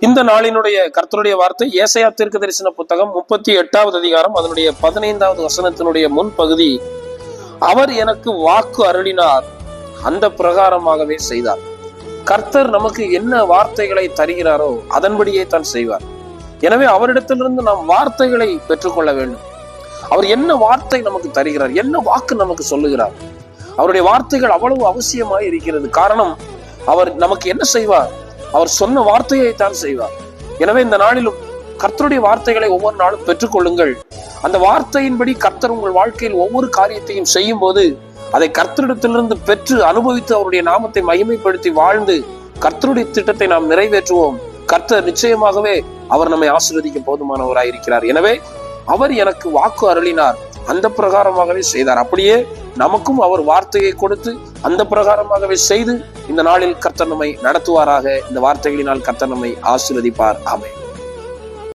இந்த நாளினுடைய கர்த்தருடைய வார்த்தை ஏசாயா தீர்க்கதரிசன புத்தகம் 38வது அதிகாரம் அதனுடைய 15வது வசனத்தினுடைய முன்பகுதி. அவர் எனக்கு வாக்கு அருளினார், அந்த பிரகாரமாகவே செய்தார். கர்த்தர் நமக்கு என்ன வார்த்தைகளை தருகிறாரோ அதன்படியே தான் செய்வார். எனவே அவரிடத்திலிருந்து நாம் வார்த்தைகளை பெற்றுக்கொள்ள வேண்டும். அவர் என்ன வார்த்தை நமக்கு தருகிறார், என்ன வாக்கு நமக்கு சொல்லுகிறார், அவருடைய வார்த்தைகள் அவ்வளவு அவசியமாய் இருக்கிறது. காரணம், அவர் நமக்கு என்ன செய்வார், அவர் சொன்ன வார்த்தையை தான் செய்வார். எனவே இந்த நாளிலும் கர்த்தருடைய வார்த்தைகளை ஒவ்வொரு நாளும் பெற்றுக்கொள்ளுங்கள். அந்த வார்த்தையின்படி கர்த்தர் உங்கள் வாழ்க்கையில் ஒவ்வொரு காரியத்தையும் செய்யும் போது அதை கர்த்தரிடத்திலிருந்து பெற்று அனுபவித்து அவருடைய நாமத்தை மகிமைப்படுத்தி வாழ்ந்து கர்த்தருடைய திட்டத்தை நாம் நிறைவேற்றுவோம். கர்த்தர் நிச்சயமாகவே அவர் நம்மை ஆசீர்வதிக்க போதுமானவராயிருக்கிறார். எனவே அவர் எனக்கு வாக்கு அருளினார், அந்த பிரகாரமாகவே செய்தார். அப்படியே நமக்கும் அவர் வார்த்தையை கொடுத்து அந்த பிரகாரமாகவே செய்து இந்த நாளில் கர்த்தர் நம்மை நடத்துவாராக. இந்த வார்த்தைகளினால் கர்த்தர் நம்மை ஆசீர்வதிப்பார். ஆமென்.